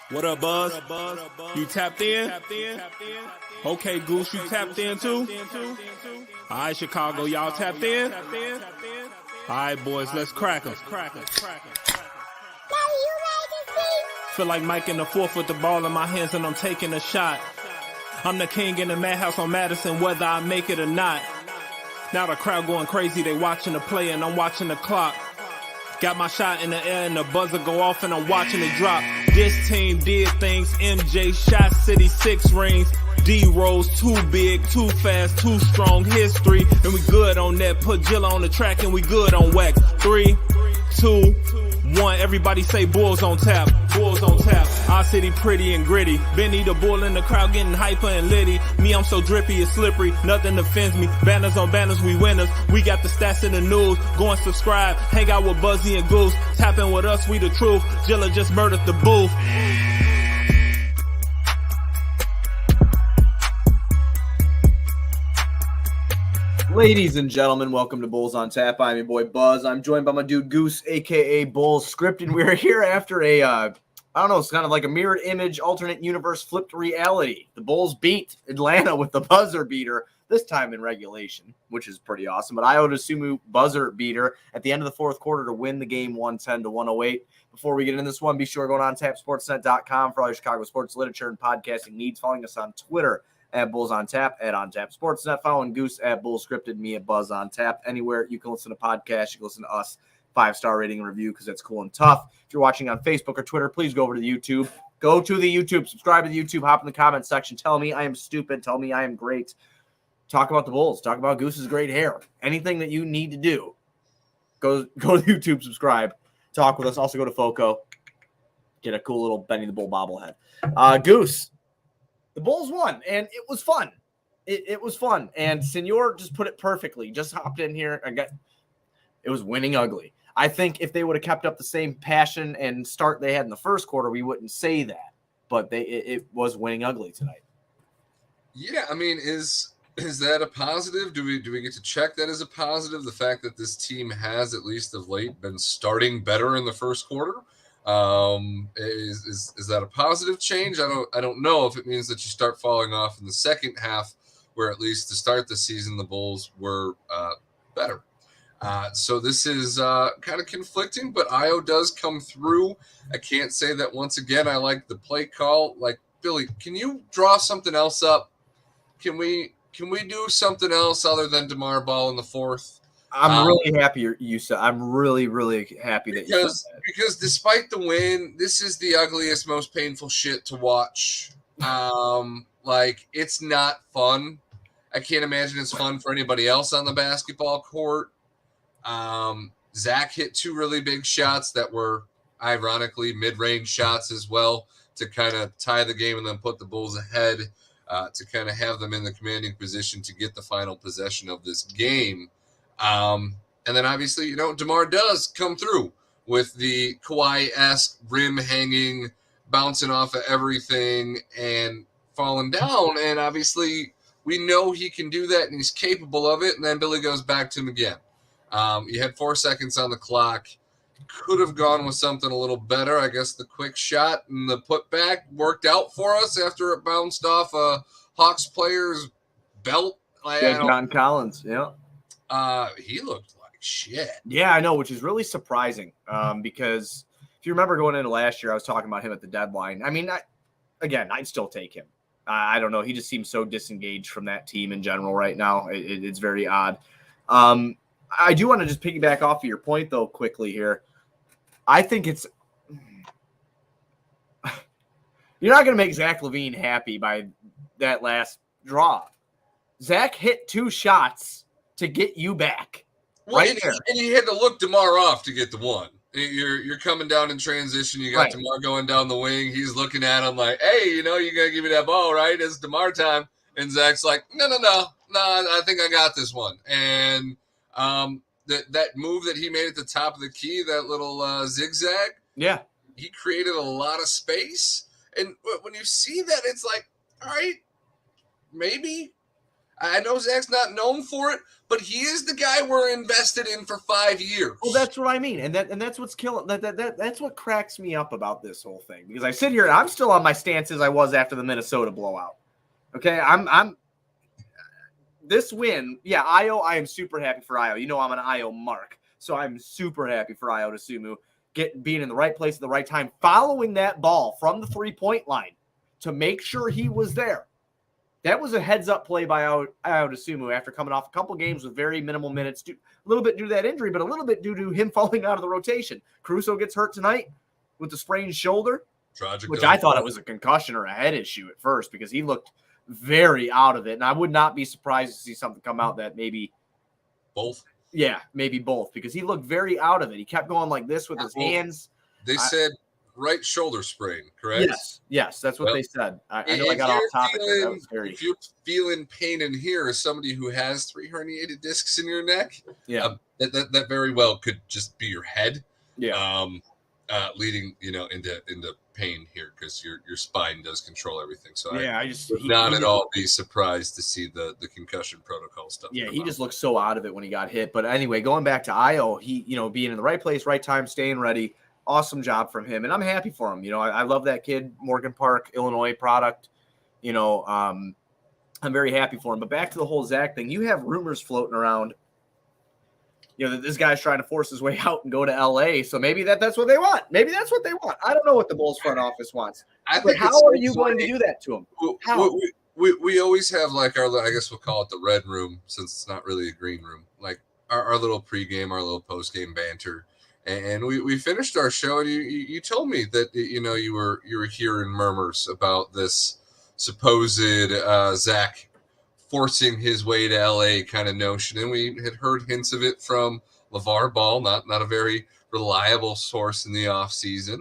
What up, Buzz? You tapped in? Okay, Goose, you tapped in too? All right, Chicago, y'all tapped in? All right, boys, let's crack 'em. Feel like Mike in the fourth with the ball in my hands and I'm taking a shot. I'm the king in the madhouse on Madison, whether I make it or not. Now the crowd going crazy, they watching the play and I'm watching the clock. Got my shot in the air and the buzzer go off and I'm watching it drop. This team did things, MJ shot City 6 rings. D-Rose too big, too fast, too strong, history. And we good on that, put Jilla on the track and we good on wax. 3, 2, 1, everybody say Bulls on tap, Bulls on tap. Our city pretty and gritty, Benny the bull in the crowd getting hyper and litty. Me, I'm so drippy, it's slippery, nothing offends me. Banners on banners, we winners, we got the stats in the news. Go and subscribe, hang out with Buzzy and Goose. Tapping with us, we the truth, Jilla just murdered the booth. Ladies and gentlemen, welcome to Bulls on Tap. I'm your boy Buzz. I'm joined by my dude Goose, aka Bulls Scripted. We're here after I don't know, it's kind of like a mirrored image, alternate universe, flipped reality. The Bulls beat Atlanta with the buzzer beater, this time in regulation, which is pretty awesome. But Dosunmu buzzer beater at the end of the fourth quarter to win the game 110-108. Before we get into this one, be sure to go on tapsportsnet.com for all your Chicago sports literature and podcasting needs. Following us on Twitter at Bulls on Tap, at On Tap Sportsnet, following Goose at Bulls Scripted, me at Buzz on Tap. Anywhere you can listen to podcasts, you can listen to us, 5-star rating and review because that's cool and tough. If you're watching on Facebook or Twitter, please go over to the YouTube. Go to the YouTube, subscribe to the YouTube, hop in the comment section, tell me I am stupid, tell me I am great. Talk about the Bulls, talk about Goose's great hair. Anything that you need to do, go to YouTube, subscribe, talk with us. Also go to FOCO, get a cool little Benny the Bull bobblehead. Goose, the Bulls won, and it was fun. It was fun, and Senor just put it perfectly. Just hopped in here. It was winning ugly. I think if they would have kept up the same passion and start they had in the first quarter, we wouldn't say that. But it was winning ugly tonight. Yeah, I mean, is that a positive? Do we get to check that as a positive? The fact that this team has, at least of late, been starting better in the first quarter. Is that a positive change? I don't know if it means that you start falling off in the second half, where at least to start the season the Bulls were better. So this is kind of conflicting, but Io does come through. I can't say that once again I like the play call. Like, Billy, can you draw something else up? Can we do something else other than DeMar Ball in the fourth? I'm really happy you said. I'm really, really happy that you said that. Because despite the win, this is the ugliest, most painful shit to watch. Like, it's not fun. I can't imagine it's fun for anybody else on the basketball court. Zach hit 2 really big shots that were ironically mid-range shots as well to kind of tie the game and then put the Bulls ahead to kind of have them in the commanding position to get the final possession of this game. And then obviously, DeMar does come through with the Kawhi-esque rim hanging, bouncing off of everything and falling down. And obviously we know he can do that and he's capable of it. And then Billy goes back to him again. You had 4 seconds on the clock. Could have gone with something a little better. I guess the quick shot and the putback worked out for us after it bounced off a Hawks player's belt. John Collins, yeah. He looked like shit. Yeah, I know, which is really surprising because if you remember going into last year, I was talking about him at the deadline. I mean, I'd still take him. I don't know. He just seems so disengaged from that team in general right now. It's very odd. I do want to just piggyback off of your point, though, quickly here. I think you're not going to make Zach LaVine happy by that last draw. Zach hit 2 shots to get you back. Well, and he had to look DeMar off to get the one. You're coming down in transition. You got DeMar going down the wing. He's looking at him like, hey, you got to give me that ball, right? It's DeMar time. And Zach's like, no, I think I got this one. And that move that he made at the top of the key, that little zigzag, yeah, he created a lot of space. And when you see that, it's like, all right, maybe. I know Zach's not known for it, but he is the guy we're invested in for 5 years. Well, that's what I mean, and that's what's killing. That's what cracks me up about this whole thing, because I sit here and I'm still on my stance as I was after the Minnesota blowout. Okay, I'm this win. Yeah, Io. I am super happy for Io. You know, I'm an Io mark, so I'm super happy for Io Dosunmu being in the right place at the right time, following that ball from the 3-point line to make sure he was there. That was a heads-up play by Io Dosunmu after coming off a couple games with very minimal minutes, a little bit due to that injury, but a little bit due to him falling out of the rotation. Caruso gets hurt tonight with the sprained shoulder, which I thought it was a concussion or a head issue at first because he looked very out of it, and I would not be surprised to see something come out that maybe both. Yeah, maybe both, because he looked very out of it. He kept going like this with his hands. They said right shoulder sprain, correct? Yes, that's what they said. I know I got off topic. That was very... If you're feeling pain in here as somebody who has 3 herniated discs in your neck, that very well could just be your head. Yeah. Leading into pain here because your spine does control everything. So I would not at all be surprised to see the concussion protocol stuff. Yeah, he just looked so out of it when he got hit. But anyway, going back to Io, he being in the right place, right time, staying ready. Awesome job from him, and I'm happy for him. I love that kid, Morgan Park, Illinois product. I'm very happy for him. But back to the whole Zach thing, you have rumors floating around. That this guy's trying to force his way out and go to LA. So maybe that's what they want. Maybe that's what they want. I don't know what the Bulls front office wants. But how are you going to do that to him? How? We always have like I guess we'll call it the red room, since it's not really a green room. Like our little pregame, our little postgame banter. And we finished our show, and you told me that you were hearing murmurs about this supposed Zach forcing his way to LA kind of notion, and we had heard hints of it from LeVar Ball, not a very reliable source in the offseason.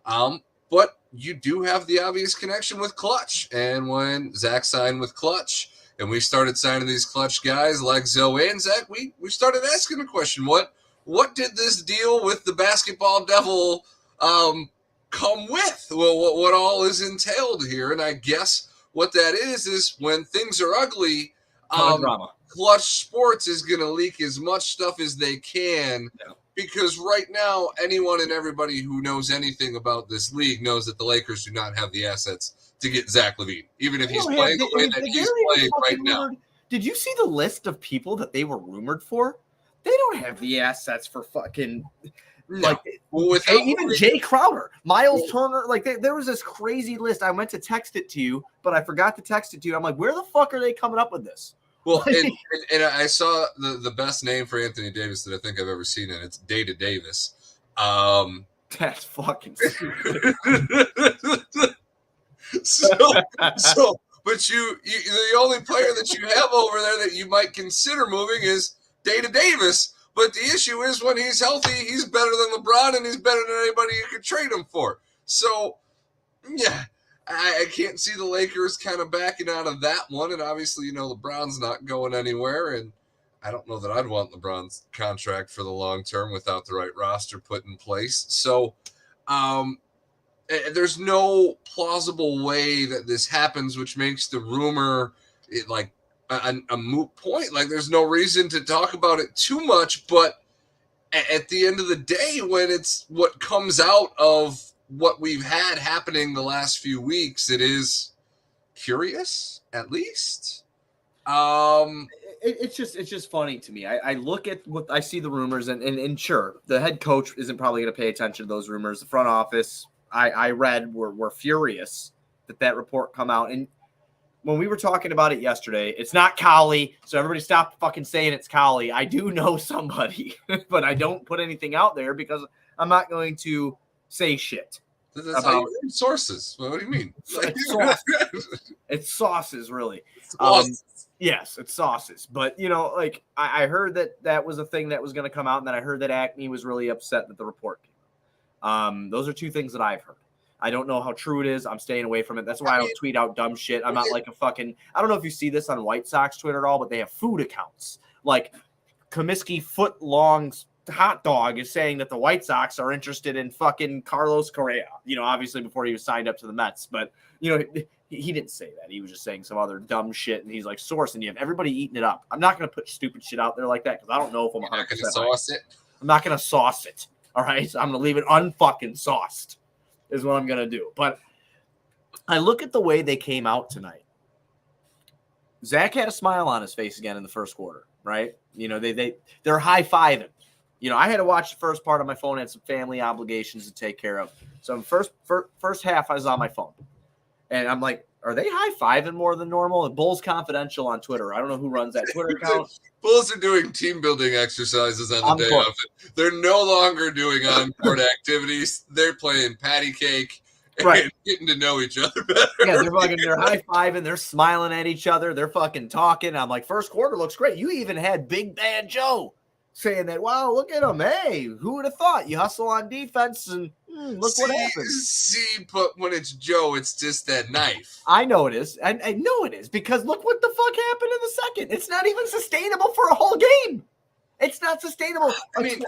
But you do have the obvious connection with Clutch, and when Zach signed with Clutch, and we started signing these Clutch guys like Zoe and Zach, we started asking the question: What did this deal with the basketball devil come with? Well, what all is entailed here? And I guess what that is when things are ugly, Clutch Sports is going to leak as much stuff as they can, because right now, anyone and everybody who knows anything about this league knows that the Lakers do not have the assets to get Zach LaVine, even if he's playing the way that he's playing right now. Did you see the list of people that they were rumored for? They don't have the assets for fucking even Jay Crowder, Miles Turner. Like there was this crazy list. I meant to text it to you, but I forgot to text it to you. I'm like, where the fuck are they coming up with this? Well, and I saw the best name for Anthony Davis that I think I've ever seen, and it's Data Davis. That's fucking stupid. so, but the only player that you have over there that you might consider moving is Data Davis. But the issue is when he's healthy, he's better than LeBron, and he's better than anybody you could trade him for. So, yeah, I can't see the Lakers kind of backing out of that one. And obviously, LeBron's not going anywhere. And I don't know that I'd want LeBron's contract for the long term without the right roster put in place. So there's no plausible way that this happens, which makes the rumor a moot point. Like, there's no reason to talk about it too much, but at the end of the day, when it's what comes out of what we've had happening the last few weeks, it is curious, at least. It's just funny to me. I look at what I see the rumors, and sure, the head coach isn't probably going to pay attention to those rumors. The front office, I read, were furious that report come out. And when we were talking about it yesterday, it's not Cowley, so everybody stop fucking saying it's Cowley. I do know somebody, but I don't put anything out there because I'm not going to say shit. That's how you read sources. What do you mean? It's sauces, really. Yes, it's sauces. But, I heard that was a thing that was going to come out, and then I heard that Acme was really upset that the report came out. Those are two things that I've heard. I don't know how true it is. I'm staying away from it. That's why I don't tweet out dumb shit. I'm not like a fucking – I don't know if you see this on White Sox Twitter at all, but they have food accounts. Like Comiskey foot-long hot dog is saying that the White Sox are interested in fucking Carlos Correa, obviously before he was signed up to the Mets. But, he didn't say that. He was just saying some other dumb shit. And he's like, source, and you have everybody eating it up. I'm not going to put stupid shit out there like that because I don't know if I'm 100% not going to sauce it. I'm not going to sauce it. All right. So I'm going to leave it unfucking sauced is what I'm going to do. But I look at the way they came out tonight. Zach had a smile on his face again in the first quarter, right? They're high-fiving. I had to watch the first part on my phone. I had some family obligations to take care of. So in first half, I was on my phone. And I'm like, are they high-fiving more than normal? And Bulls Confidential on Twitter. I don't know who runs that Twitter account. Bulls are doing team-building exercises on the day of it. They're no longer doing on-court activities. They're playing patty cake and getting to know each other better. Yeah, they're high-fiving. They're smiling at each other. They're fucking talking. I'm like, first quarter looks great. You even had Big Bad Joe saying that, wow, look at him. Hey, who would have thought? You hustle on defense and look what happens. But when it's Joe, it's just that knife. I know it is. I know it is because look what the fuck happened in the second. It's not even sustainable for a whole game. It's not sustainable. I mean,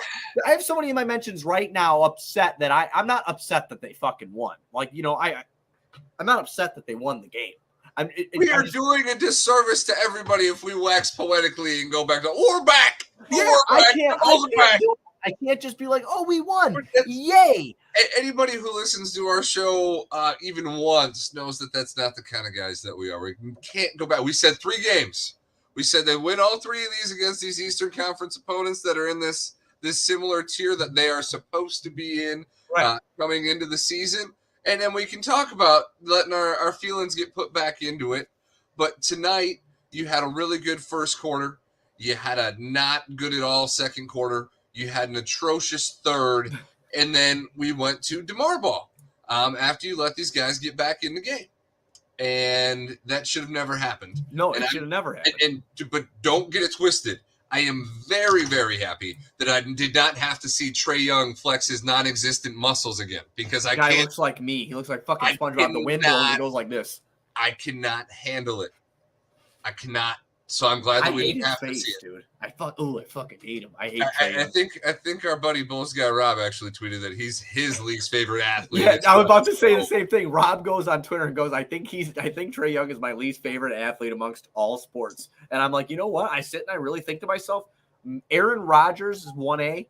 I have somebody in my mentions right now upset that I'm not upset that they fucking won. Like, I'm not upset that they won the game. We are doing a disservice to everybody if we wax poetically and go back to we're back. I can't just be like, oh, we won. Yay. Anybody who listens to our show even once knows that that's not the kind of guys that we are. We can't go back. We said 3 games. We said they win all 3 of these against these Eastern Conference opponents that are in this similar tier that they are supposed to be in coming into the season. And then we can talk about letting our feelings get put back into it. But tonight, you had a really good first quarter. You had a not good at all second quarter. You had an atrocious third. And then we went to DeMar ball after you let these guys get back in the game. And that should have never happened. No, it should have never happened. But don't get it twisted. I am very, very happy that I did not have to see Trae Young flex his non-existent muscles again because I can't. Guy looks like me. He looks like fucking SpongeBob the window and he goes like this. I cannot handle it. I cannot. So I'm glad that we didn't have to see it. Dude. I fucking hate him. I hate Trae Young. I think our buddy Bulls guy Rob actually tweeted that he's his league's favorite athlete. Yeah, I was about to say the same thing. Rob goes on Twitter and goes, I think Trae Young is my least favorite athlete amongst all sports. And I'm like, you know what? I sit and I really think to myself, Aaron Rodgers is 1A,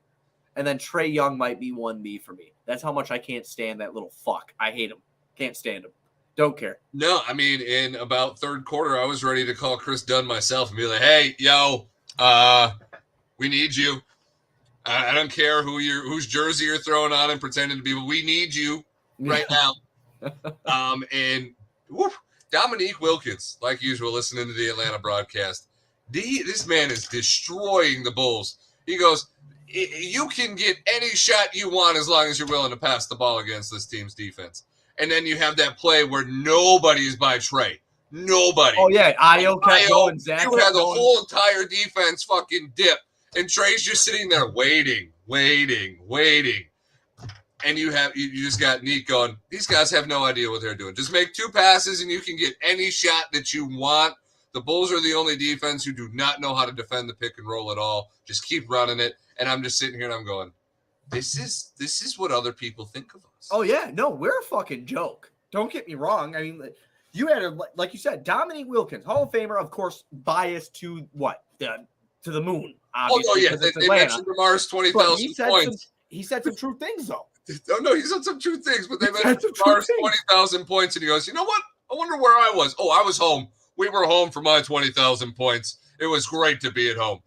and then Trae Young might be 1B for me. That's how much I can't stand that little fuck. I hate him. Can't stand him. Don't care. No, I mean, in about third quarter, I was ready to call Chris Dunn myself and be like, hey, yo, we need you. I don't care whose jersey you're throwing on and pretending to be, but we need you right now. And Dominique Wilkins, like usual, listening to the Atlanta broadcast. This man is destroying the Bulls. He goes, you can get any shot you want as long as you're willing to pass the ball against this team's defense. And then you have that play where nobody is by Trae. Nobody. Oh, yeah. Io kept going. Zach you had the whole entire defense fucking dip. And Trae's just sitting there waiting. And you just got Neat going, these guys have no idea what they're doing. Just make 2 passes and you can get any shot that you want. The Bulls are the only defense who do not know how to defend the pick and roll at all. Just keep running it. And I'm just sitting here and I'm going, this is what other people think of us. Oh, yeah. No, we're a fucking joke. Don't get me wrong. I mean, you had, like you said, Dominique Wilkins, Hall of Famer, of course, biased to what? To the moon, obviously. Oh, yeah. They mentioned DeMar's 20,000 points. He said some true things, though. Oh, no, he said some true things, but they mentioned DeMar's 20,000 points, and he goes, you know what? I wonder where I was. Oh, I was home. We were home for my 20,000 points. It was great to be at home.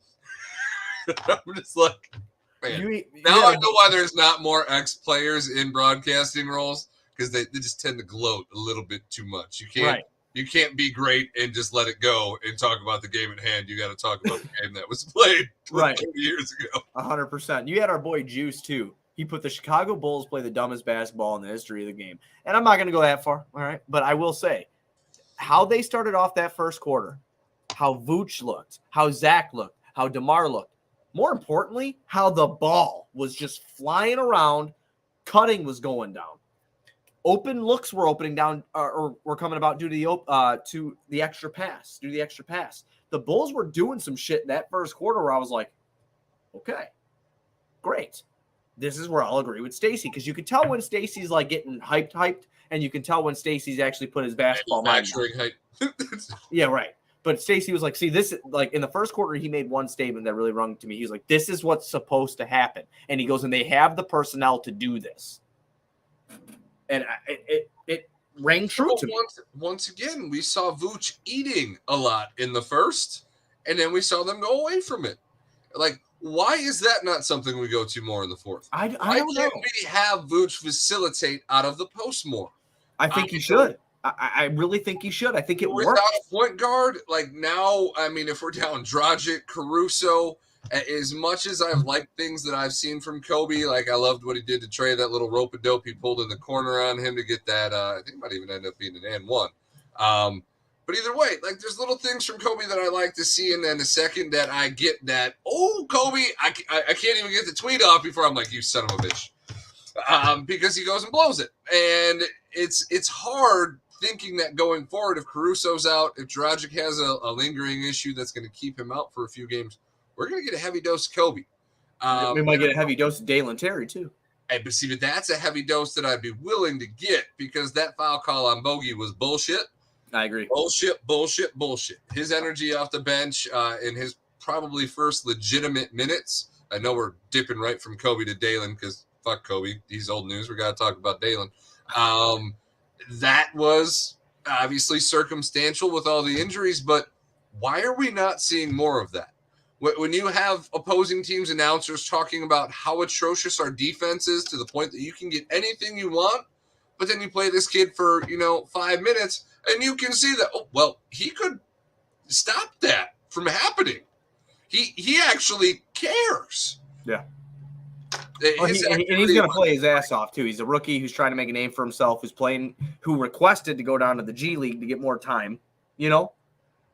I'm just like, man. I know why there's not more ex-players in broadcasting roles, because they just tend to gloat a little bit too much. You can't be great and just let it go and talk about the game at hand. You got to talk about the game that was played 20 years ago. 100%. You had our boy Juice, too. He put the Chicago Bulls play the dumbest basketball in the history of the game. And I'm not going to go that far, all right? But I will say, how they started off that first quarter, how Vooch looked, how Zach looked, how DeMar looked. More importantly, how the ball was just flying around, cutting was going down. Open looks were opening down or were coming about due to the extra pass, The Bulls were doing some shit in that first quarter where I was like, okay, great. This is where I'll agree with Stacey, because you can tell when Stacey's like getting hyped, and you can tell when Stacey's actually put his basketball mind down. Yeah, right. But Stacey was like, see, this, like in the first quarter, he made one statement that really rung to me. He was like, this is what's supposed to happen. And he goes, and they have the personnel to do this. And it rang true to me. Once again, we saw Vooch eating a lot in the first, and then we saw them go away from it. Like, why is that not something we go to more in the fourth? I Why don't know. can't we have Vooch facilitate out of the post more? I think he should. I really think he should. I think it works. Without a point guard, like now, I mean, if we're down Dragic, Caruso, as much as I've liked things that I've seen from Kobe, like I loved what he did to Trey, that little rope-a-dope he pulled in the corner on him to get that, I think it might even end up being an and one. But either way, like there's little things from Kobe that I like to see, and then the second that I get that, oh, Kobe, I can't even get the tweet off before I'm like, you son of a bitch. Because he goes and blows it. And it's hard thinking that going forward, if Caruso's out, if Dragic has a lingering issue that's going to keep him out for a few games, we're going to get a heavy dose of Kobe. We might get a heavy dose of Dalen Terry, too. But see, but that's a heavy dose that I'd be willing to get, because that foul call on Bogey was bullshit. I agree. Bullshit. His energy off the bench in his probably first legitimate minutes. I know we're dipping right from Kobe to Dalen because fuck Kobe. He's old news. We got to talk about Dalen. That was obviously circumstantial with all the injuries, but why are we not seeing more of that? When you have opposing teams announcers talking about how atrocious our defense is to the point that you can get anything you want, but then you play this kid for, 5 minutes and you can see that, oh, well, he could stop that from happening. He actually cares. Yeah. Well, he's going to play his ass off, too. He's a rookie who's trying to make a name for himself, who requested to go down to the G League to get more time,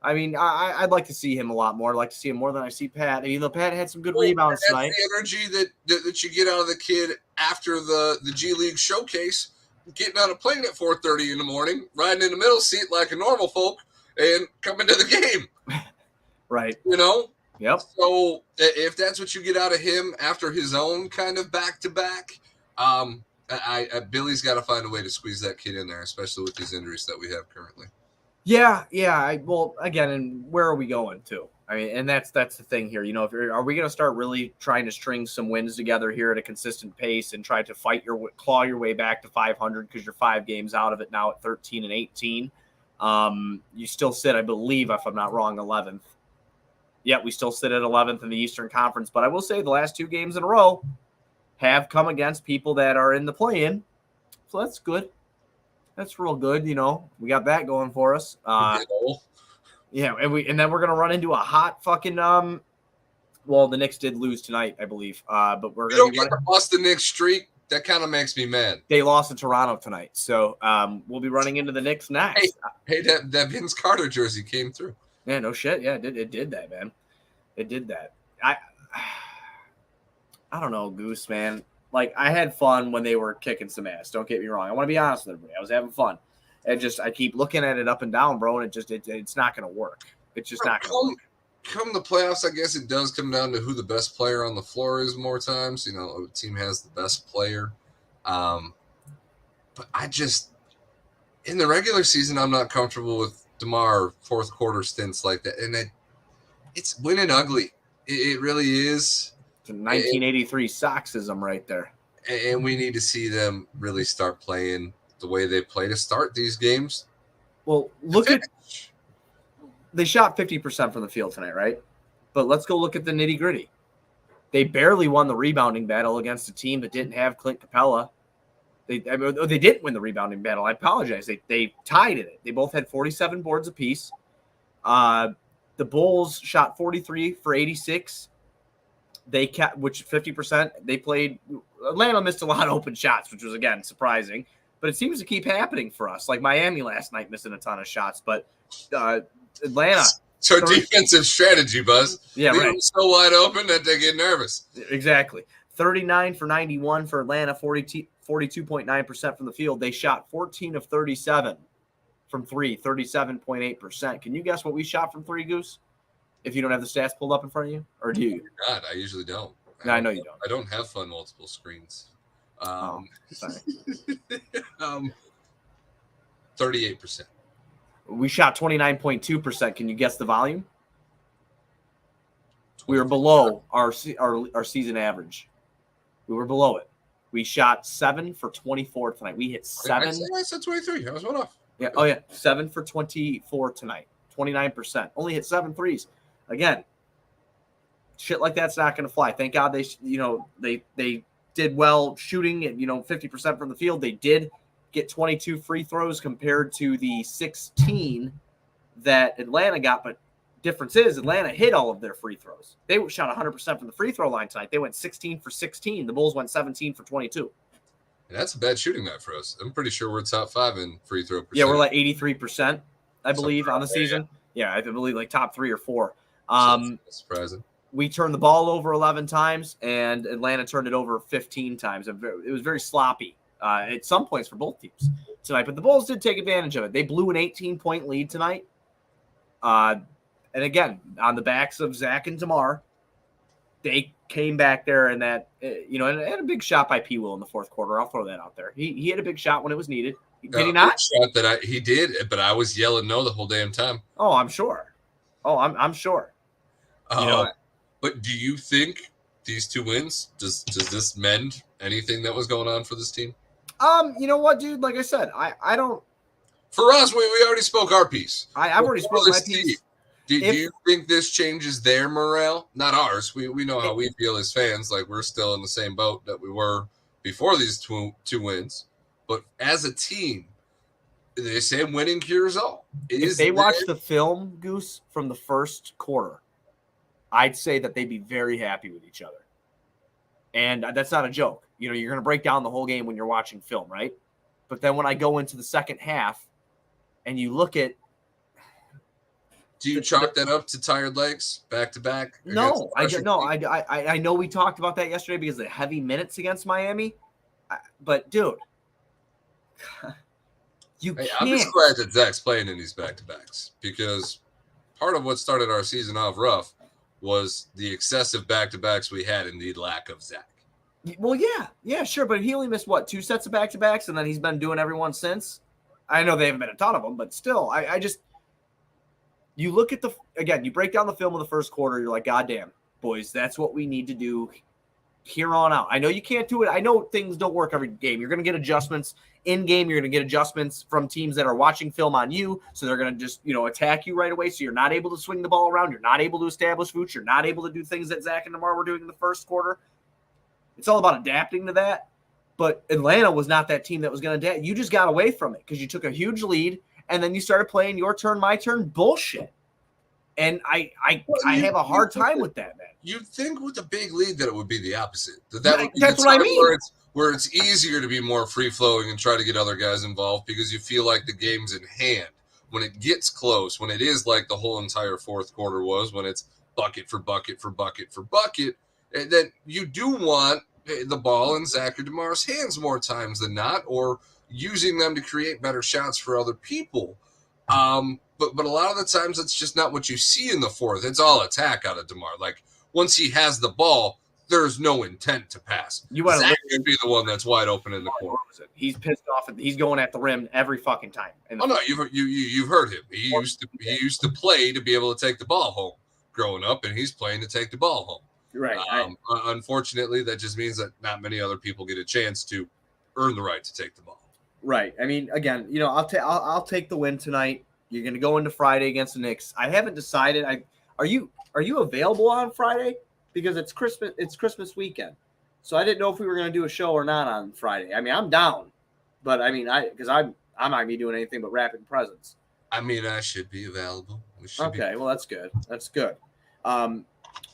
I mean, I'd like to see him a lot more. I'd like to see him more than I see Pat. Even though Pat had some good rebounds tonight. The energy that you get out of the kid after the G League showcase, getting out of plane at 4:30 in the morning, riding in the middle seat like a normal folk, and coming to the game. Right. Yep. So if that's what you get out of him after his own kind of back-to-back, Billy's got to find a way to squeeze that kid in there, especially with these injuries that we have currently. Yeah. Well, again, and where are we going to? I mean, and that's the thing here. Are we going to start really trying to string some wins together here at a consistent pace and try to claw your way back to 500 because you're 5 games out of it now at 13 and 18? You still sit, I believe, if I'm not wrong, 11th. Yeah, we still sit at 11th in the Eastern Conference. But I will say the last 2 games in a row have come against people that are in the play-in. So that's good. That's real good. We got that going for us. Yeah, and then we're going to run into a hot fucking well, the Knicks did lose tonight, I believe. But we're going to get to bust the Knicks streak. That kind of makes me mad. They lost to Toronto tonight. So we'll be running into the Knicks next. Hey, that Vince Carter jersey came through. Yeah, no shit. Yeah, it did that, man. It did that. I don't know, Goose, man. Like, I had fun when they were kicking some ass. Don't get me wrong. I want to be honest with everybody. I was having fun. I keep looking at it up and down, bro, and it's not going to work. It's just not going to work. Come the playoffs, I guess it does come down to who the best player on the floor is more times. A team has the best player. But I just, in the regular season, I'm not comfortable with DeMar fourth quarter stints like that. And it's winning ugly. It really is. It's a 1983 Soxism right there. And we need to see them really start playing the way they play to start these games. Well, they shot 50% from the field tonight, right? But let's go look at the nitty gritty. They barely won the rebounding battle against a team that didn't have Clint Capella. They didn't win the rebounding battle. I apologize. They tied in it. They both had 47 boards apiece. The Bulls shot 43 for 86. They kept, which 50%. They played. Atlanta missed a lot of open shots, which was again surprising. But it seems to keep happening for us. Like Miami last night missing a ton of shots, but Atlanta. So defensive strategy, Buzz. Yeah, Leave right. them so wide open that they get nervous. Exactly. 39 for 91 for Atlanta, 42.9% from the field. They shot 14 of 37 from 3, 37.8%. Can you guess what we shot from 3, Goose? If you don't have the stats pulled up in front of you, or do you? God, I usually don't. No, I know you don't. I don't have fun multiple screens. Sorry. 38%. We shot 29.2%. Can you guess the volume? We were below our season average. We were below it. We shot 7 for 24 tonight. We hit 7. I said 23. I was one off. Yeah. Oh yeah, 7 for 24 tonight. 29%. Only hit 7 threes. Again, shit like that's not going to fly. Thank God they did well shooting at 50% from the field. They did get 22 free throws compared to the 16 that Atlanta got, but difference is Atlanta hit all of their free throws. They shot 100% from the free throw line tonight. They went 16 for 16. The Bulls went 17 for 22. And that's a bad shooting night for us. I'm pretty sure we're top 5 in free throw percentage. Yeah, we're like 83%, I believe, on the season. Yeah, I believe like top 3 or 4. That's surprising. We turned the ball over 11 times, and Atlanta turned it over 15 times. It was very sloppy at some points for both teams tonight. But the Bulls did take advantage of it. They blew an 18-point lead tonight. And again, on the backs of Zach and DeMar, they came back there and that, and had a big shot by P. Will in the fourth quarter. I'll throw that out there. He had a big shot when it was needed. Did he not? Shot he did, but I was yelling no the whole damn time. Oh, I'm sure. I'm sure. But do you think these 2 wins, does this mend anything that was going on for this team? You know what, dude? Like I said, I don't. For us, we already spoke our piece. I've already spoke my piece. Do you think this changes their morale? Not ours. We know how we feel as fans. Like we're still in the same boat that we were before these two wins. But as a team, they say winning cures all. If they watch the film, Goose, from the first quarter, I'd say that they'd be very happy with each other. And that's not a joke. You're going to break down the whole game when you're watching film, right? But then when I go into the second half and you look at, do you chalk that up to tired legs back to back? No, I know we talked about that yesterday because of the heavy minutes against Miami. But dude, you can't. I'm just glad that Zach's playing in these back to backs because part of what started our season off rough was the excessive back to backs we had and the lack of Zach. Well, yeah, sure, but he only missed 2 sets of back to backs, and then he's been doing everyone since. I know they haven't been a ton of them, but still, I just. You look at you break down the film of the first quarter, you're like, God damn, boys, that's what we need to do here on out. I know you can't do it. I know things don't work every game. You're going to get adjustments in game. You're going to get adjustments from teams that are watching film on you. So they're going to just, attack you right away. So you're not able to swing the ball around. You're not able to establish Vooch. You're not able to do things that Zach and DeMar were doing in the first quarter. It's all about adapting to that. But Atlanta was not that team that was going to adapt. You just got away from it because you took a huge lead. And then you started playing your turn, my turn bullshit. And I have a hard time with that, man. You'd think with a big lead that it would be the opposite. That's what I mean. Where it's easier to be more free-flowing and try to get other guys involved because you feel like the game's in hand. When it gets close, when it is like the whole entire fourth quarter was, when it's bucket for bucket for bucket for bucket, then you do want the ball in Zach or DeMar's hands more times than not, or using them to create better shots for other people. But a lot of the times that's just not what you see in the fourth. It's all attack out of DeMar. Like once he has the ball, there's no intent to pass. Zach would be the one that's wide open in the corner. He's pissed off. He's going at the rim every fucking time. No, you've heard him. He used to play to be able to take the ball home growing up, and he's playing to take the ball home. Right. Unfortunately, that just means that not many other people get a chance to earn the right to take the ball. Right. I mean, again, I'll take the win tonight. You're going to go into Friday against the Knicks. I haven't decided. Are you available on Friday? Because it's Christmas weekend. So I didn't know if we were going to do a show or not on Friday. I mean, I'm down, but I mean, because I'm not going to be doing anything but wrapping presents. I mean, I should be available. Well, that's good. That's good.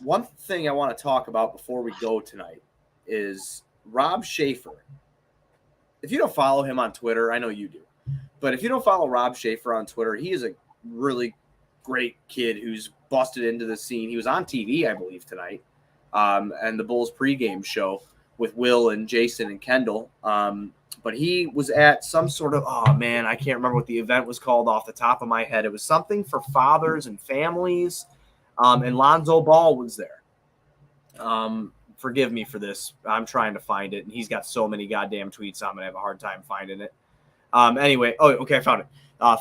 One thing I want to talk about before we go tonight is Rob Schaefer. If you don't follow him on Twitter, I know you do. But if you don't follow Rob Schaefer on Twitter, he is a really great kid who's busted into the scene. He was on TV, I believe, tonight, and the Bulls pregame show with Will and Jason and Kendall. But he was at some sort of, I can't remember what the event was called off the top of my head. It was something for fathers and families, and Lonzo Ball was there. forgive me for this. I'm trying to find it, and he's got so many goddamn tweets, I'm going to have a hard time finding it. Anyway, okay, I found it.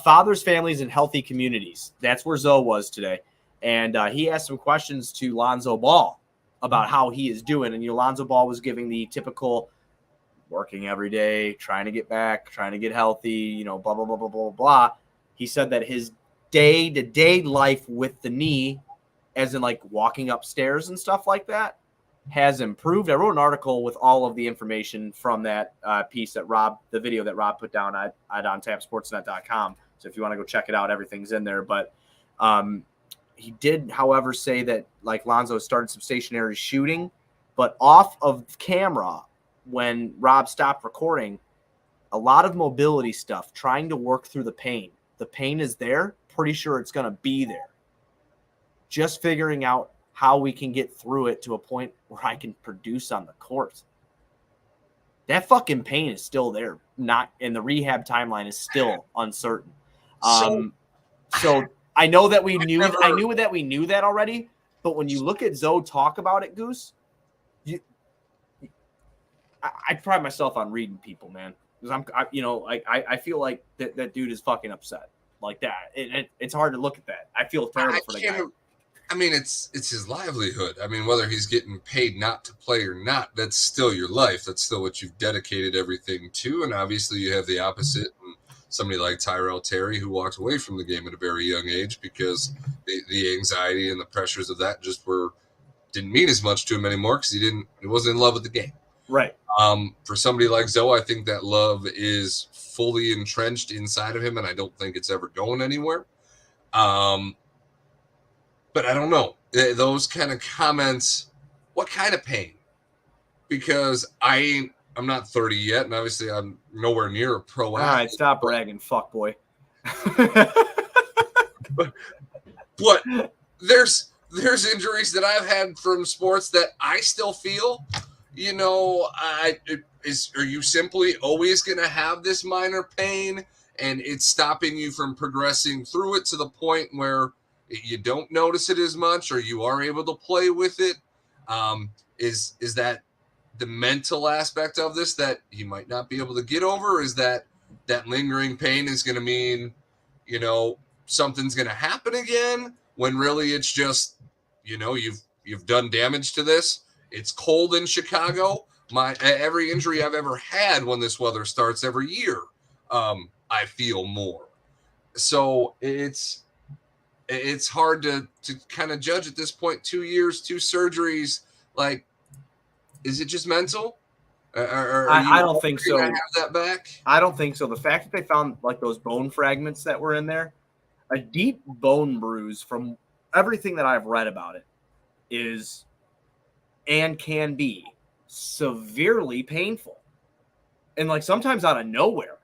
Fathers, families, and healthy communities. That's where Zoe was today. And he asked some questions to Lonzo Ball about how he is doing. And, Lonzo Ball was giving the typical working every day, trying to get back, trying to get healthy, blah, blah, blah, blah, blah, blah. He said that his day-to-day life with the knee, as in like walking upstairs and stuff like that, has improved. I wrote an article with all of the information from that piece that the video that Rob put down at ontapsportsnet.com. So if you want to go check it out, everything's in there. But he did, however, say that like Lonzo started some stationary shooting, but off of camera when Rob stopped recording, a lot of mobility stuff, trying to work through the pain. The pain is there. Pretty sure it's going to be there. Just figuring out how we can get through it to a point where I can produce on the court. That fucking pain is still there. Not in the rehab timeline is still uncertain. So I know that we knew that already, but when you look at Zoe talk about it, Goose, I pride myself on reading people, man. Because I feel like that dude is fucking upset like that. It's hard to look at that. I feel terrible for the guy. I mean, it's his livelihood. I mean, whether he's getting paid not to play or not, that's still your life. That's still what you've dedicated everything to. And obviously you have the opposite. And somebody like Tyrell Terry, who walked away from the game at a very young age because the anxiety and the pressures of that didn't mean as much to him anymore because he wasn't in love with the game. Right. For somebody like Zoe, I think that love is fully entrenched inside of him, and I don't think it's ever going anywhere. But I don't know. Those kind of comments, what kind of pain? Because I'm not 30 yet, and obviously I'm nowhere near a pro athlete. All right, stop bragging, fuck boy. but there's injuries that I've had from sports that I still feel. Are you simply always going to have this minor pain, and it's stopping you from progressing through it to the point where you don't notice it as much, or you are able to play with it? Is that the mental aspect of this that you might not be able to get over? Is that lingering pain is going to mean, something's going to happen again when really it's just, you've done damage to this. It's cold in Chicago. Every injury I've ever had when this weather starts every year, I feel more. So it's hard to kind of judge at this point. 2 years, 2 surgeries. Like, is it just mental? I don't think so. Have that back? I don't think so. The fact that they found like those bone fragments that were in there, a deep bone bruise, from everything that I've read about it, is and can be severely painful, and like sometimes out of nowhere.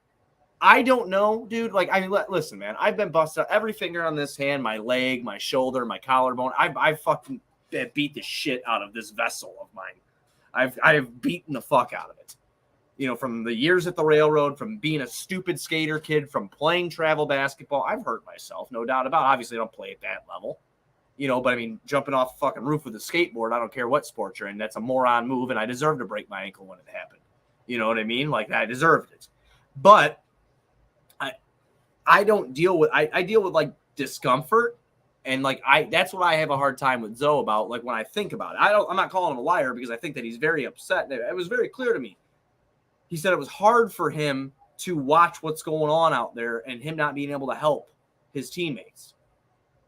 I don't know, dude. Like, I mean, listen, man, I've been busted every finger on this hand, my leg, my shoulder, my collarbone. I've fucking beat the shit out of this vessel of mine. I've beaten the fuck out of it. From the years at the railroad, from being a stupid skater kid, from playing travel basketball, I've hurt myself, no doubt about it. Obviously, I don't play at that level. But I mean, jumping off a fucking roof with a skateboard, I don't care what sport you're in. That's a moron move, and I deserve to break my ankle when it happened. You know what I mean? Like, I deserved it. But I don't deal with, I deal with like discomfort, and like that's what I have a hard time with Zoe about. Like, when I think about it, I'm not calling him a liar because I think that he's very upset. It was very clear to me. He said it was hard for him to watch what's going on out there and him not being able to help his teammates.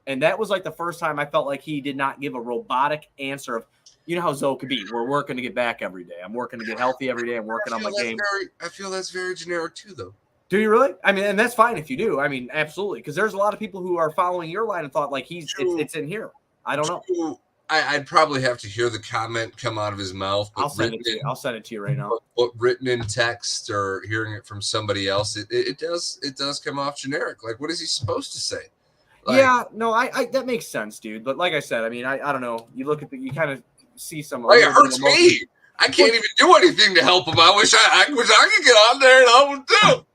And that was like the first time I felt like he did not give a robotic answer of, how Zoe could be. We're working to get back every day. I'm working to get healthy every day. I'm working on my game. I feel that's very generic too, though. Do you really? I mean, and that's fine if you do. I mean, absolutely. Because there's a lot of people who are following your line and thought like it's in here. I don't know. I'd probably have to hear the comment come out of his mouth. I'll send it to you right now. But written in text or hearing it from somebody else, it does come off generic. Like, what is he supposed to say? Like, yeah, no, I that makes sense, dude. But like I said, I mean, I don't know. You look at you kind of see some. Like, it hurts me. I can't even do anything to help him. I wish I could get on there and help him too.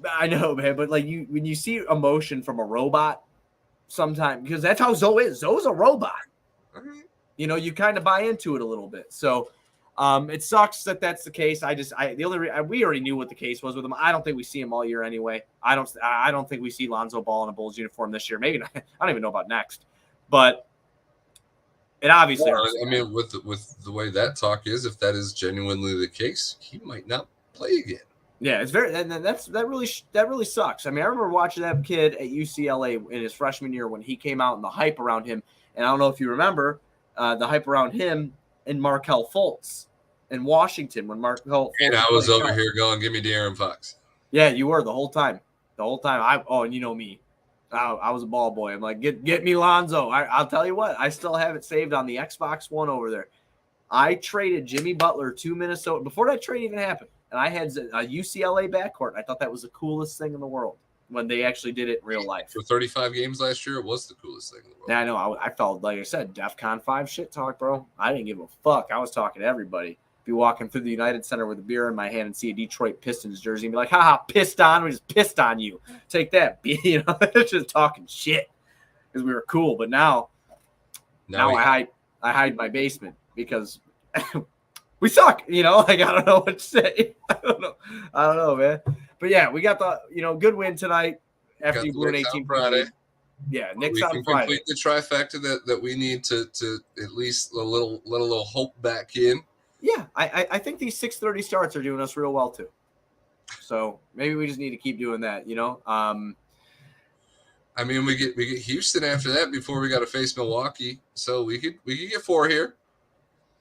I know, man, but like when you see emotion from a robot, sometimes, because that's how Zoe is. Zoe's a robot. you kind of buy into it a little bit. So it sucks that that's the case. We already knew what the case was with him. I don't think we see him all year anyway. I don't think we see Lonzo Ball in a Bulls uniform this year. Maybe not. I don't even know about next, but it obviously hurts. I mean, with the way that talk is, if that is genuinely the case, he might not play again. Yeah, it's that really sucks. I mean, I remember watching that kid at UCLA in his freshman year when he came out and the hype around him. And I don't know if you remember the hype around him and Markelle Fultz in Washington when Markelle. And I was over here going, "Give me De'Aaron Fox." Yeah, you were the whole time. And you know me, I was a ball boy. I'm like, get me Lonzo. I'll tell you what, I still have it saved on the Xbox One over there. I traded Jimmy Butler to Minnesota before that trade even happened. And I had a UCLA backcourt. I thought that was the coolest thing in the world when they actually did it in real life. For 35 games last year, it was the coolest thing in the world. Yeah, I know. I felt, like I said, DEFCON 5 shit talk, bro. I didn't give a fuck. I was talking to everybody. Be walking through the United Center with a beer in my hand and see a Detroit Pistons jersey and be like, haha, pissed on. We just pissed on you. Take that. Just talking shit because we were cool. But now I hide my basement because we suck, like, I don't know what to say. I don't know, man. But yeah, we got the, good win tonight after you blew an 18 Friday. Yeah, Knicks we on can Friday. Complete the trifecta that we need to at least let a little hope back in. Yeah, I think these 6:30 starts are doing us real well too. So maybe we just need to keep doing that, I mean, we get Houston after that before we got to face Milwaukee, so we could get 4 here.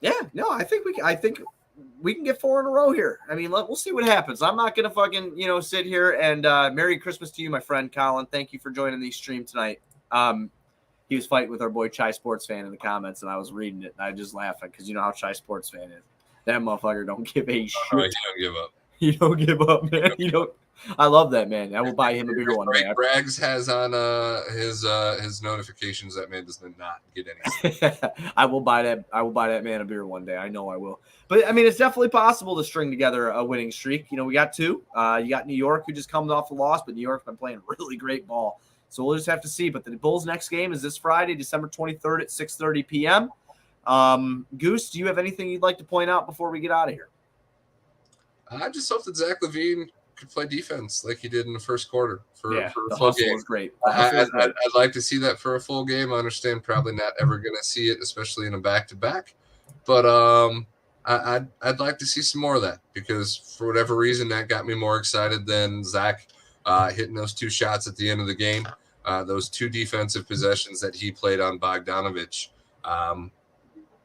Yeah, no, I think we can get 4 in a row here. I mean, we'll see what happens. I'm not gonna fucking sit here and Merry Christmas to you, my friend Colin. Thank you for joining the stream tonight. He was fighting with our boy Chai Sports Fan in the comments, and I was reading it, and I just laughing because you know how Chai Sports Fan is. That motherfucker don't give a shit. Right, he don't give up. He don't give up, man. He don't. I love that man. I will buy him a bigger one. Right, Braggs has on his notifications. That man does not get anything. I will buy that man a beer one day. I know I will. But I mean, it's definitely possible to string together a winning streak. We got 2. You got New York, who just comes off a loss, but New York's been playing really great ball. So we'll just have to see. But the Bulls' next game is this Friday, December 23rd at 6:30 p.m. Goose, do you have anything you'd like to point out before we get out of here? I just hope that Zach LaVine could play defense like he did in the first quarter for a the full hustle game. Was great. I'd like to see that for a full game. I understand probably not ever going to see it, especially in a back-to-back. But I'd like to see some more of that because for whatever reason that got me more excited than Zach hitting those 2 shots at the end of the game. Those 2 defensive possessions that he played on Bogdanović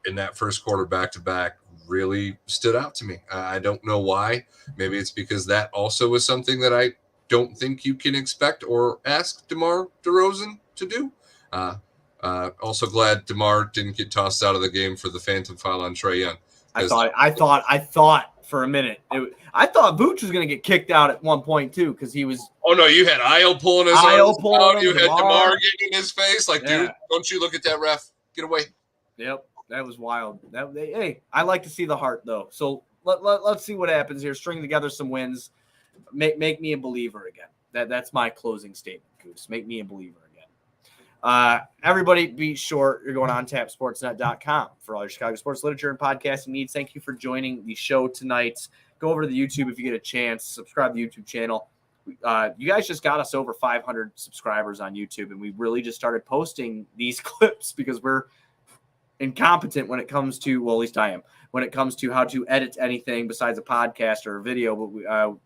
in that first quarter back-to-back really stood out to me. I don't know why. Maybe it's because that also was something that I don't think you can expect or ask DeMar DeRozan to do. Also glad DeMar didn't get tossed out of the game for the phantom foul on Trae Young. I thought for a minute. I thought Vooch was going to get kicked out at one point too because he was. Oh no! You had Ayo pulling his arms out. You had DeMar getting in his face. Like, dude, don't you look at that ref? Get away. Yep, that was wild. Hey, I like to see the heart though. So let's see what happens here. String together some wins. Make me a believer again. That's my closing statement, Goose. Make me a believer again. Everybody be sure you're going on tapsportsnet.com for all your Chicago sports literature and podcasting needs. Thank you for joining the show tonight. Go over to the YouTube if you get a chance. Subscribe to the YouTube channel. You guys just got us over 500 subscribers on YouTube, and we really just started posting these clips because we're incompetent when it comes to, well, at least I am, when it comes to how to edit anything besides a podcast or a video. But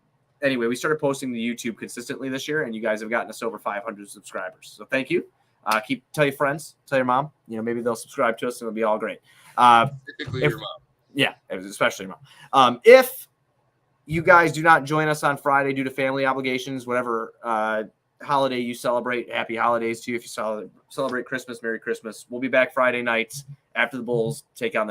anyway, we started posting to YouTube consistently this year, and you guys have gotten us over 500 subscribers. So thank you. Tell your friends, tell your mom. Maybe they'll subscribe to us, and it'll be all great. Typically your mom. Yeah, especially your mom. If you guys do not join us on Friday due to family obligations, whatever holiday you celebrate, happy holidays to you. If you celebrate Christmas, Merry Christmas. We'll be back Friday nights after the Bulls take on the